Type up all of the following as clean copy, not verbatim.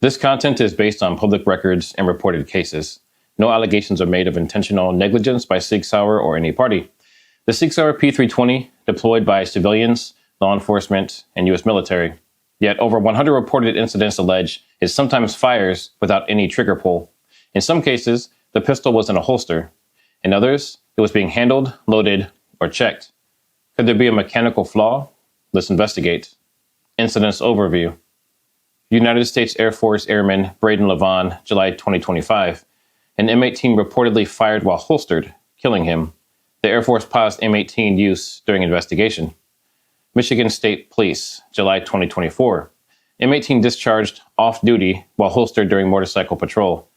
This content is based on public records and reported cases. No allegations are made of intentional negligence by Sig Sauer or any party. The Sig Sauer P320 deployed by civilians, law enforcement, and U.S. military. Yet over 100 reported incidents allege it sometimes fires without any trigger pull. In some cases, the pistol was in a holster. In others, it was being handled, loaded, or checked. Could there be a mechanical flaw? Let's investigate. Incidents overview. United States Air Force Airman Braden Levon, July 2025. An M18 reportedly fired while holstered, killing him. The Air Force paused M18 use during investigation. Michigan State Police, July 2024. M18 discharged off-duty while holstered during motorcycle patrol.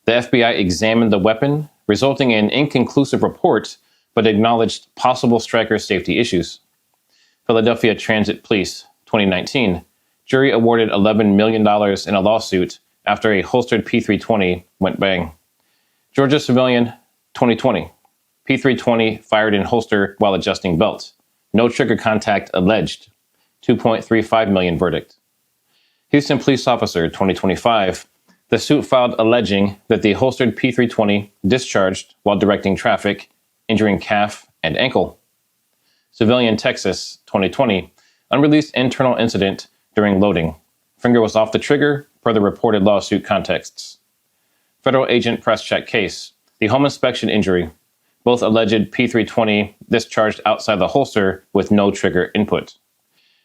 The FBI examined the weapon, resulting in inconclusive reports, but acknowledged possible striker safety issues. Philadelphia Transit Police, 2019. Jury awarded $11 million in a lawsuit after a holstered P320 went bang. Georgia Civilian, 2020. P320 fired in holster while adjusting belt. No trigger contact alleged. $2.35 million verdict. Houston Police Officer, 2025. The suit filed alleging that the holstered P320 discharged while directing traffic, injuring calf and ankle. Civilian Texas, 2020. Unreleased internal incident during loading. Finger was off the trigger per the reported lawsuit contexts. Federal agent press check case. The home inspection injury. Both alleged P320 discharged outside the holster with no trigger input.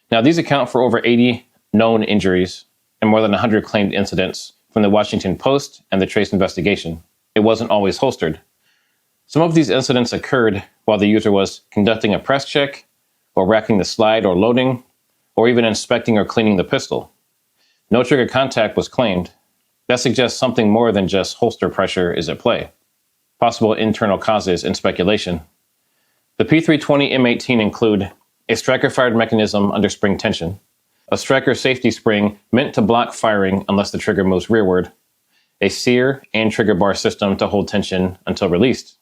Now, these account for over 80 known injuries and more than 100 claimed incidents from the Washington Post and the Trace investigation. It wasn't always holstered. Some of these incidents occurred while the user was conducting a press check, or racking the slide or loading, or even inspecting or cleaning the pistol. No trigger contact was claimed. That suggests something more than just holster pressure is at play. Possible internal causes and speculation. The P320 M18 include a striker-fired mechanism under spring tension, a striker safety spring meant to block firing unless the trigger moves rearward, a sear and trigger bar system to hold tension until released.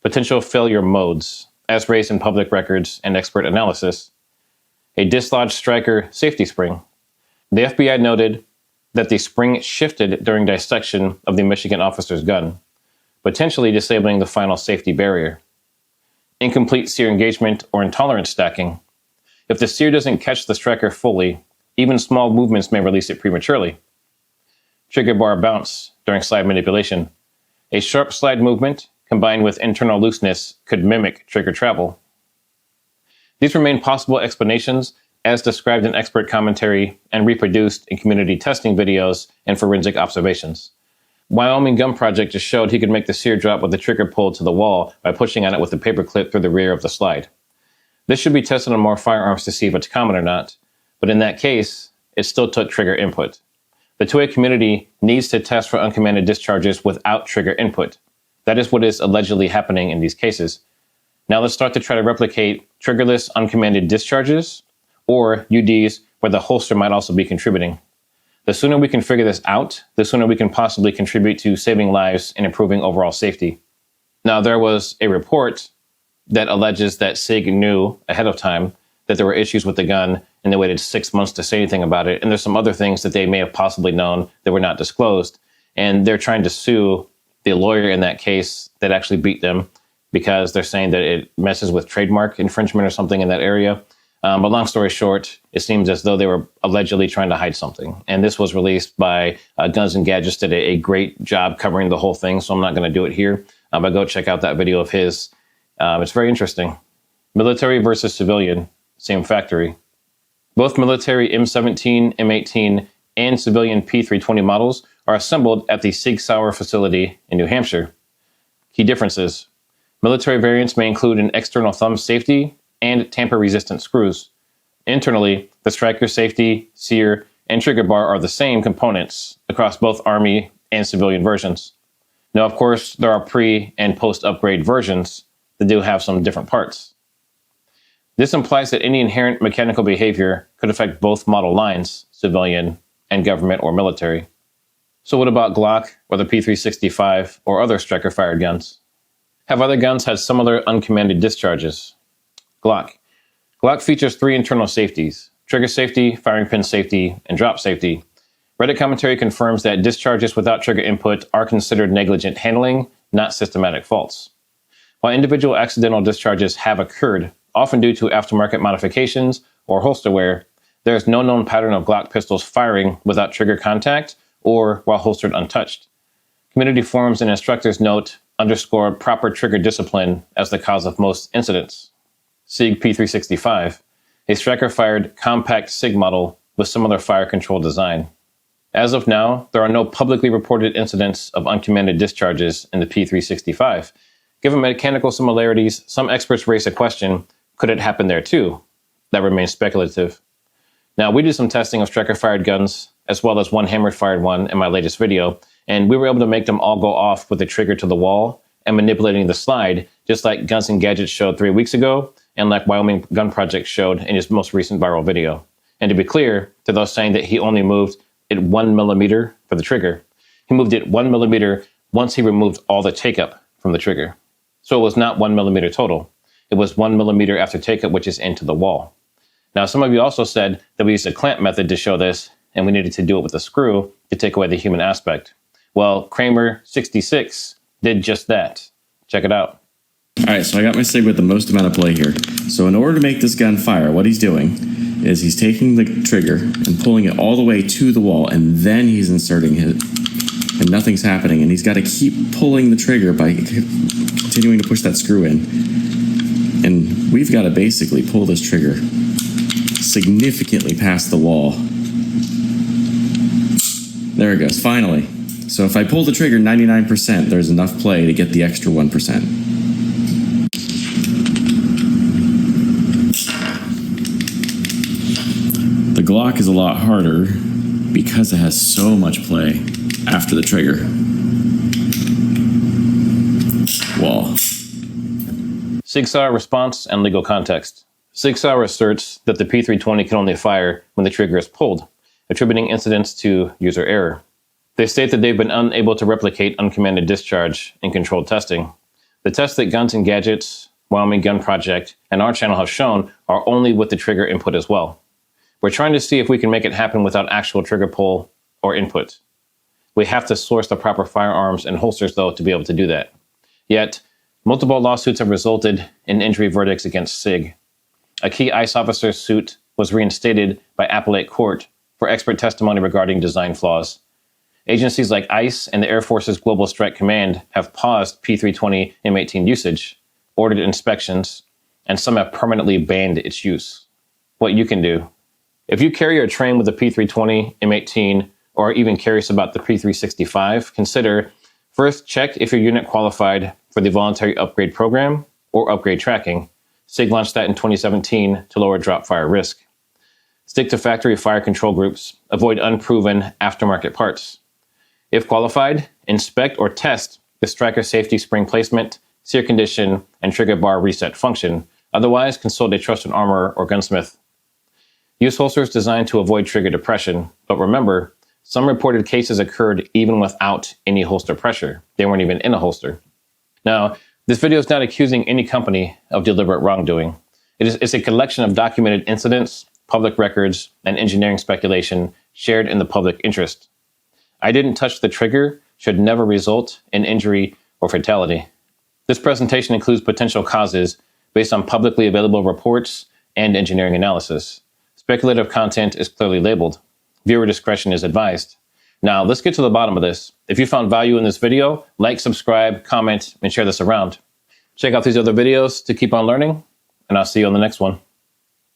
Potential failure modes, as raised in public records and expert analysis. A dislodged striker safety spring. The FBI noted that the spring shifted during dissection of the Michigan officer's gun, potentially disabling the final safety barrier. Incomplete sear engagement or intolerance stacking. If the sear doesn't catch the striker fully, even small movements may release it prematurely. Trigger bar bounce during slide manipulation. A sharp slide movement combined with internal looseness could mimic trigger travel. These remain possible explanations as described in expert commentary and reproduced in community testing videos and forensic observations. Wyoming Gun Project just showed he could make the sear drop with the trigger pulled to the wall by pushing on it with a paper clip through the rear of the slide. This should be tested on more firearms to see if it's common or not, but in that case, it still took trigger input. The 2A community needs to test for uncommanded discharges without trigger input. That is what is allegedly happening in these cases. Now let's start to try to replicate triggerless uncommanded discharges or UDs where the holster might also be contributing. The sooner we can figure this out, the sooner we can possibly contribute to saving lives and improving overall safety. Now, there was a report that alleges that SIG knew ahead of time that there were issues with the gun and they waited 6 months to say anything about it. And there's some other things that they may have possibly known that were not disclosed. And they're trying to sue the lawyer in that case that actually beat them because they're saying that it messes with trademark infringement or something in that area. But long story short, it seems as though they were allegedly trying to hide something. And this was released by Guns and Gadgets, did a great job covering the whole thing, so I'm not going to do it here. But go check out that video of his. It's very interesting. Military versus civilian, same factory. Both military M17, M18, and civilian P320 models are assembled at the Sig Sauer facility in New Hampshire. Key differences. Military variants may include an external thumb safety and tamper-resistant screws. Internally, the striker safety, sear, and trigger bar are the same components across both Army and civilian versions. Now, of course, there are pre- and post-upgrade versions that do have some different parts. This implies that any inherent mechanical behavior could affect both model lines, civilian and government or military. So what about Glock or the P365 or other striker-fired guns? Have other guns had similar uncommanded discharges? Glock. Glock features 3 internal safeties: trigger safety, firing pin safety, and drop safety. Reddit commentary confirms that discharges without trigger input are considered negligent handling, not systematic faults. While individual accidental discharges have occurred, often due to aftermarket modifications or holster wear, there is no known pattern of Glock pistols firing without trigger contact or while holstered untouched. Community forums and instructors note underscore proper trigger discipline as the cause of most incidents. SIG P365, a striker-fired compact SIG model with similar fire control design. As of now, there are no publicly reported incidents of uncommanded discharges in the P365. Given mechanical similarities, some experts raise a question, could it happen there too? That remains speculative. Now, we did some testing of striker-fired guns, as well as one hammer-fired one in my latest video, and we were able to make them all go off with the trigger to the wall and manipulating the slide, just like Guns and Gadgets showed 3 weeks ago, and like Wyoming Gun Project showed in his most recent viral video. And to be clear, to those saying that he only moved it 1 millimeter for the trigger, he moved it 1 millimeter once he removed all the take-up from the trigger. So it was not 1 millimeter total. It was 1 millimeter after take-up, which is into the wall. Now, some of you also said that we used a clamp method to show this, and we needed to do it with a screw to take away the human aspect. Well, Kramer66 did just that. Check it out. All right, so I got my SIG with the most amount of play here. So in order to make this gun fire, what he's doing is he's taking the trigger and pulling it all the way to the wall, and then he's inserting it, and nothing's happening. And he's got to keep pulling the trigger by continuing to push that screw in. And we've got to basically pull this trigger significantly past the wall. There it goes, finally. So if I pull the trigger 99%, there's enough play to get the extra 1%. The Glock is a lot harder because it has so much play after the trigger. Wall. SIG Sauer response and legal context. SIG Sauer asserts that the P320 can only fire when the trigger is pulled, attributing incidents to user error. They state that they've been unable to replicate uncommanded discharge in controlled testing. The tests that Guns and Gadgets, Wyoming Gun Project, and our channel have shown are only with the trigger input as well. We're trying to see if we can make it happen without actual trigger pull or input. We have to source the proper firearms and holsters, though, to be able to do that. Yet, multiple lawsuits have resulted in injury verdicts against SIG. A key ICE officer's suit was reinstated by appellate court for expert testimony regarding design flaws. Agencies like ICE and the Air Force's Global Strike Command have paused P320 M18 usage, ordered inspections, and some have permanently banned its use. What you can do. If you carry or train with the P320 M18 or even curious about the P365, consider first check if your unit qualified for the voluntary upgrade program or upgrade tracking. SIG launched that in 2017 to lower drop fire risk. Stick to factory fire control groups. Avoid unproven aftermarket parts. If qualified, inspect or test the striker safety spring placement, sear condition, and trigger bar reset function. Otherwise, consult a trusted armorer or gunsmith. Use holsters designed to avoid trigger depression, but remember, some reported cases occurred even without any holster pressure. They weren't even in a holster. Now, this video is not accusing any company of deliberate wrongdoing. It's a collection of documented incidents, public records, and engineering speculation shared in the public interest. I didn't touch the trigger should never result in injury or fatality. This presentation includes potential causes based on publicly available reports and engineering analysis. Speculative content is clearly labeled. Viewer discretion is advised. Now, let's get to the bottom of this. If you found value in this video, like, subscribe, comment, and share this around. Check out these other videos to keep on learning, and I'll see you on the next one.